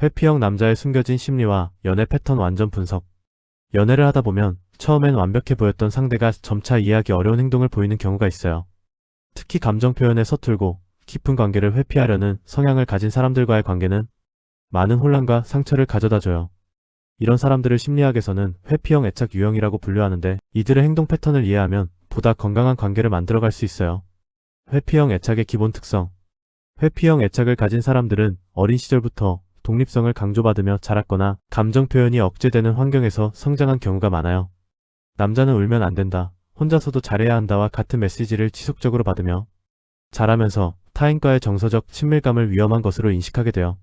회피형 남자의 숨겨진 심리와 연애 패턴 완전 분석. 연애를 하다 보면 처음엔 완벽해 보였던 상대가 점차 이해하기 어려운 행동을 보이는 경우가 있어요. 특히 감정 표현에 서툴고 깊은 관계를 회피하려는 성향을 가진 사람들과의 관계는 많은 혼란과 상처를 가져다줘요. 이런 사람들을 심리학에서는 회피형 애착 유형이라고 분류하는데, 이들의 행동 패턴을 이해하면 보다 건강한 관계를 만들어갈 수 있어요. 회피형 애착의 기본 특성. 회피형 애착을 가진 사람들은 어린 시절부터 독립성을 강조받으며 자랐거나 감정 표현이 억제되는 환경에서 성장한 경우가 많아요. 남자는 울면 안 된다, 혼자서도 잘해야 한다와 같은 메시지를 지속적으로 받으며 자라면서 타인과의 정서적 친밀감을 위험한 것으로 인식하게 돼요.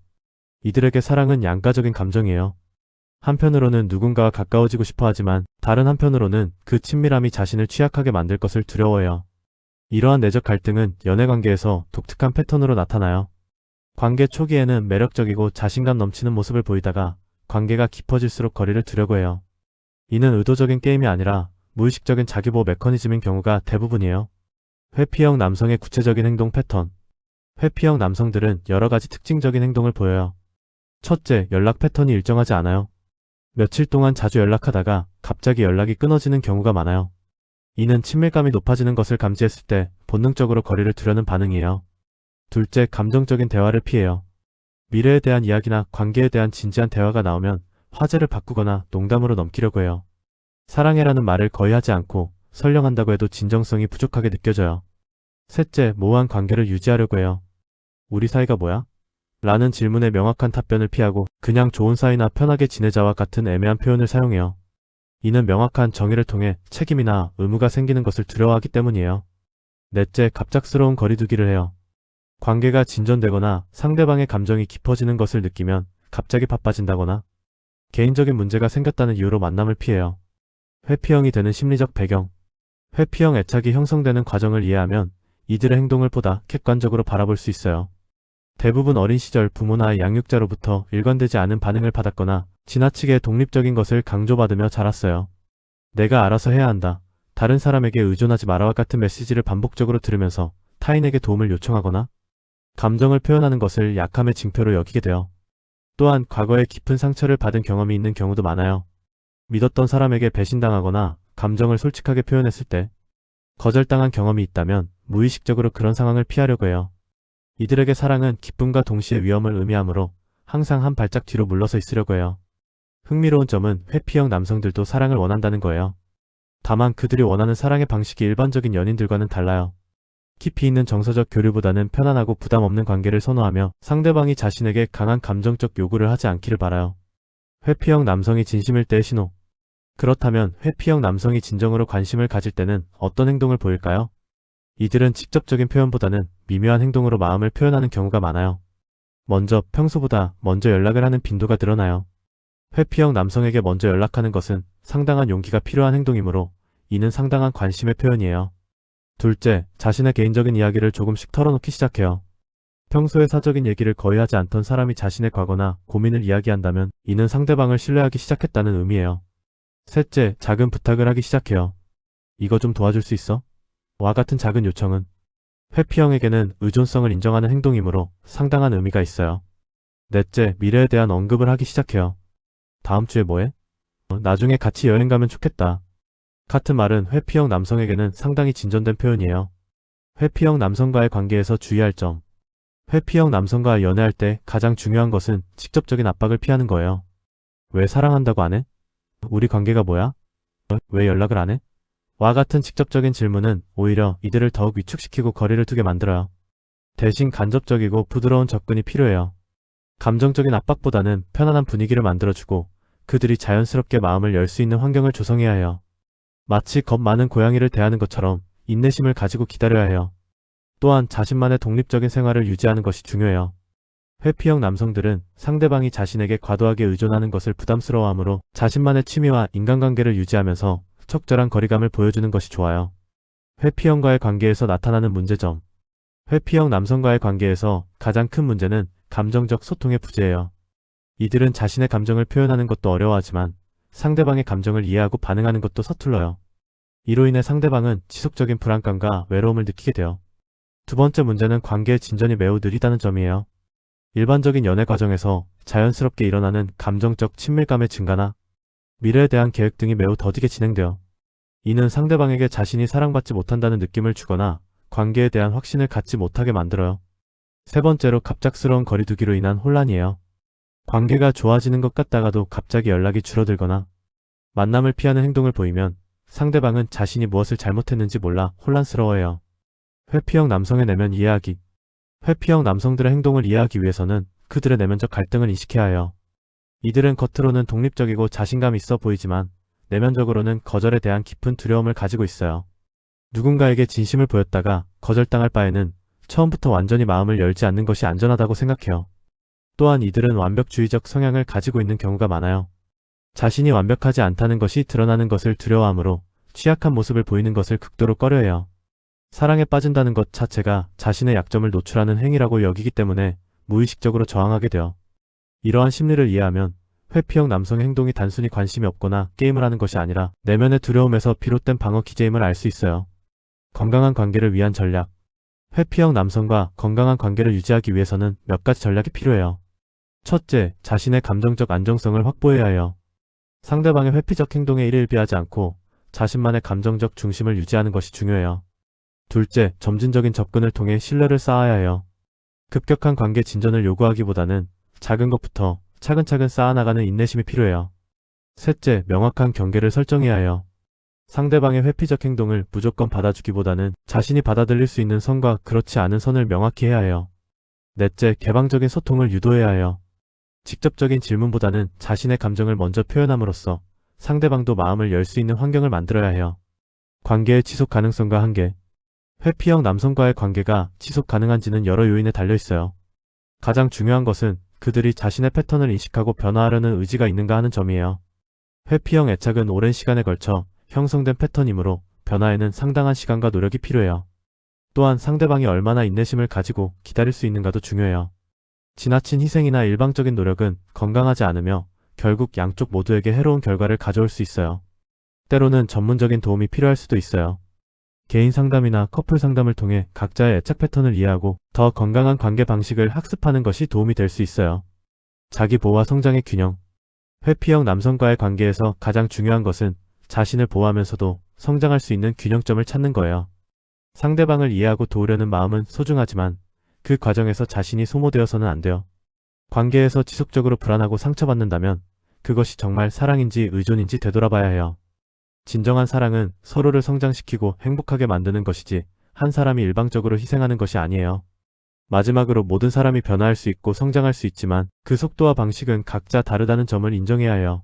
이들에게 사랑은 양가적인 감정이에요. 한편으로는 누군가와 가까워지고 싶어 하지만 다른 한편으로는 그 친밀함이 자신을 취약하게 만들 것을 두려워해요. 이러한 내적 갈등은 연애관계에서 독특한 패턴으로 나타나요. 관계 초기에는 매력적이고 자신감 넘치는 모습을 보이다가 관계가 깊어질수록 거리를 두려고 해요. 이는 의도적인 게임이 아니라 무의식적인 자기보호 메커니즘인 경우가 대부분이에요. 회피형 남성의 구체적인 행동 패턴. 회피형 남성들은 여러 가지 특징적인 행동을 보여요. 첫째, 연락 패턴이 일정하지 않아요. 며칠 동안 자주 연락하다가 갑자기 연락이 끊어지는 경우가 많아요. 이는 친밀감이 높아지는 것을 감지했을 때 본능적으로 거리를 두려는 반응이에요. 둘째, 감정적인 대화를 피해요. 미래에 대한 이야기나 관계에 대한 진지한 대화가 나오면 화제를 바꾸거나 농담으로 넘기려고 해요. 사랑해라는 말을 거의 하지 않고 설령한다고 해도 진정성이 부족하게 느껴져요. 셋째, 모호한 관계를 유지하려고 해요. 우리 사이가 뭐야? 라는 질문에 명확한 답변을 피하고 그냥 좋은 사이나 편하게 지내자와 같은 애매한 표현을 사용해요. 이는 명확한 정의를 통해 책임이나 의무가 생기는 것을 두려워하기 때문이에요. 넷째, 갑작스러운 거리두기를 해요. 관계가 진전되거나 상대방의 감정이 깊어지는 것을 느끼면 갑자기 바빠진다거나 개인적인 문제가 생겼다는 이유로 만남을 피해요. 회피형이 되는 심리적 배경. 회피형 애착이 형성되는 과정을 이해하면 이들의 행동을 보다 객관적으로 바라볼 수 있어요. 대부분 어린 시절 부모나 양육자로부터 일관되지 않은 반응을 받았거나 지나치게 독립적인 것을 강조받으며 자랐어요. 내가 알아서 해야 한다, 다른 사람에게 의존하지 마라와 같은 메시지를 반복적으로 들으면서 타인에게 도움을 요청하거나 감정을 표현하는 것을 약함의 징표로 여기게 돼요. 또한 과거에 깊은 상처를 받은 경험이 있는 경우도 많아요. 믿었던 사람에게 배신당하거나 감정을 솔직하게 표현했을 때 거절당한 경험이 있다면 무의식적으로 그런 상황을 피하려고 해요. 이들에게 사랑은 기쁨과 동시에 위험을 의미하므로 항상 한 발짝 뒤로 물러서 있으려고 해요. 흥미로운 점은 회피형 남성들도 사랑을 원한다는 거예요. 다만 그들이 원하는 사랑의 방식이 일반적인 연인들과는 달라요. 깊이 있는 정서적 교류보다는 편안하고 부담 없는 관계를 선호하며 상대방이 자신에게 강한 감정적 요구를 하지 않기를 바라요. 회피형 남성이 진심일 때의 신호. 그렇다면 회피형 남성이 진정으로 관심을 가질 때는 어떤 행동을 보일까요? 이들은 직접적인 표현보다는 미묘한 행동으로 마음을 표현하는 경우가 많아요. 먼저 평소보다 먼저 연락을 하는 빈도가 늘어나요. 회피형 남성에게 먼저 연락하는 것은 상당한 용기가 필요한 행동이므로 이는 상당한 관심의 표현이에요. 둘째, 자신의 개인적인 이야기를 조금씩 털어놓기 시작해요. 평소에 사적인 얘기를 거의 하지 않던 사람이 자신의 과거나 고민을 이야기한다면 이는 상대방을 신뢰하기 시작했다는 의미예요. 셋째, 작은 부탁을 하기 시작해요. 이거 좀 도와줄 수 있어? 와 같은 작은 요청은 회피형에게는 의존성을 인정하는 행동이므로 상당한 의미가 있어요. 넷째, 미래에 대한 언급을 하기 시작해요. 다음 주에 뭐해? 나중에 같이 여행 가면 좋겠다. 같은 말은 회피형 남성에게는 상당히 진전된 표현이에요. 회피형 남성과의 관계에서 주의할 점. 회피형 남성과 연애할 때 가장 중요한 것은 직접적인 압박을 피하는 거예요. 왜 사랑한다고 안 해? 우리 관계가 뭐야? 왜 연락을 안 해? 와 같은 직접적인 질문은 오히려 이들을 더욱 위축시키고 거리를 두게 만들어요. 대신 간접적이고 부드러운 접근이 필요해요. 감정적인 압박보다는 편안한 분위기를 만들어주고 그들이 자연스럽게 마음을 열 수 있는 환경을 조성해야 해요. 마치 겁 많은 고양이를 대하는 것처럼 인내심을 가지고 기다려야 해요. 또한 자신만의 독립적인 생활을 유지하는 것이 중요해요. 회피형 남성들은 상대방이 자신에게 과도하게 의존하는 것을 부담스러워하므로 자신만의 취미와 인간관계를 유지하면서 적절한 거리감을 보여주는 것이 좋아요. 회피형과의 관계에서 나타나는 문제점. 회피형 남성과의 관계에서 가장 큰 문제는 감정적 소통의 부재예요. 이들은 자신의 감정을 표현하는 것도 어려워하지만 상대방의 감정을 이해하고 반응하는 것도 서툴러요. 이로 인해 상대방은 지속적인 불안감과 외로움을 느끼게 돼요. 두 번째 문제는 관계의 진전이 매우 느리다는 점이에요. 일반적인 연애 과정에서 자연스럽게 일어나는 감정적 친밀감의 증가나 미래에 대한 계획 등이 매우 더디게 진행되어 이는 상대방에게 자신이 사랑받지 못한다는 느낌을 주거나 관계에 대한 확신을 갖지 못하게 만들어요. 세 번째로 갑작스러운 거리두기로 인한 혼란이에요. 관계가 좋아지는 것 같다가도 갑자기 연락이 줄어들거나 만남을 피하는 행동을 보이면 상대방은 자신이 무엇을 잘못했는지 몰라 혼란스러워해요. 회피형 남성의 내면 이해하기. 회피형 남성들의 행동을 이해하기 위해서는 그들의 내면적 갈등을 인식해야 해요. 이들은 겉으로는 독립적이고 자신감 있어 보이지만 내면적으로는 거절에 대한 깊은 두려움을 가지고 있어요. 누군가에게 진심을 보였다가 거절당할 바에는 처음부터 완전히 마음을 열지 않는 것이 안전하다고 생각해요. 또한 이들은 완벽주의적 성향을 가지고 있는 경우가 많아요. 자신이 완벽하지 않다는 것이 드러나는 것을 두려워하므로 취약한 모습을 보이는 것을 극도로 꺼려해요. 사랑에 빠진다는 것 자체가 자신의 약점을 노출하는 행위라고 여기기 때문에 무의식적으로 저항하게 돼요. 이러한 심리를 이해하면 회피형 남성의 행동이 단순히 관심이 없거나 게임을 하는 것이 아니라 내면의 두려움에서 비롯된 방어 기제임을 알 수 있어요. 건강한 관계를 위한 전략. 회피형 남성과 건강한 관계를 유지하기 위해서는 몇 가지 전략이 필요해요. 첫째, 자신의 감정적 안정성을 확보해야 해요. 상대방의 회피적 행동에 일일비하지 않고 자신만의 감정적 중심을 유지하는 것이 중요해요. 둘째, 점진적인 접근을 통해 신뢰를 쌓아야 해요. 급격한 관계 진전을 요구하기보다는 작은 것부터 차근차근 쌓아나가는 인내심이 필요해요. 셋째, 명확한 경계를 설정해야 해요. 상대방의 회피적 행동을 무조건 받아주기보다는 자신이 받아들일 수 있는 선과 그렇지 않은 선을 명확히 해야 해요. 넷째, 개방적인 소통을 유도해야 해요. 직접적인 질문보다는 자신의 감정을 먼저 표현함으로써 상대방도 마음을 열 수 있는 환경을 만들어야 해요. 관계의 지속 가능성과 한계. 회피형 남성과의 관계가 지속 가능한지는 여러 요인에 달려있어요. 가장 중요한 것은 그들이 자신의 패턴을 인식하고 변화하려는 의지가 있는가 하는 점이에요. 회피형 애착은 오랜 시간에 걸쳐 형성된 패턴이므로 변화에는 상당한 시간과 노력이 필요해요. 또한 상대방이 얼마나 인내심을 가지고 기다릴 수 있는가도 중요해요. 지나친 희생이나 일방적인 노력은 건강하지 않으며 결국 양쪽 모두에게 해로운 결과를 가져올 수 있어요. 때로는 전문적인 도움이 필요할 수도 있어요. 개인 상담이나 커플 상담을 통해 각자의 애착 패턴을 이해하고 더 건강한 관계 방식을 학습하는 것이 도움이 될 수 있어요. 자기 보호와 성장의 균형. 회피형 남성과의 관계에서 가장 중요한 것은 자신을 보호하면서도 성장할 수 있는 균형점을 찾는 거예요. 상대방을 이해하고 도우려는 마음은 소중하지만 그 과정에서 자신이 소모되어서는 안 돼요. 관계에서 지속적으로 불안하고 상처받는다면 그것이 정말 사랑인지 의존인지 되돌아봐야 해요. 진정한 사랑은 서로를 성장시키고 행복하게 만드는 것이지 한 사람이 일방적으로 희생하는 것이 아니에요. 마지막으로 모든 사람이 변화할 수 있고 성장할 수 있지만 그 속도와 방식은 각자 다르다는 점을 인정해야 해요.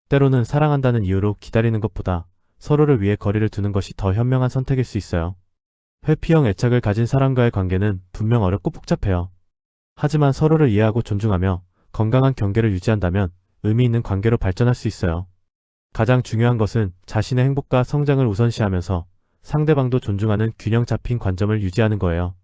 때로는 사랑한다는 이유로 기다리는 것보다 서로를 위해 거리를 두는 것이 더 현명한 선택일 수 있어요. 회피형 애착을 가진 사람과의 관계는 분명 어렵고 복잡해요. 하지만 서로를 이해하고 존중하며 건강한 경계를 유지한다면 의미 있는 관계로 발전할 수 있어요. 가장 중요한 것은 자신의 행복과 성장을 우선시하면서 상대방도 존중하는 균형 잡힌 관점을 유지하는 거예요.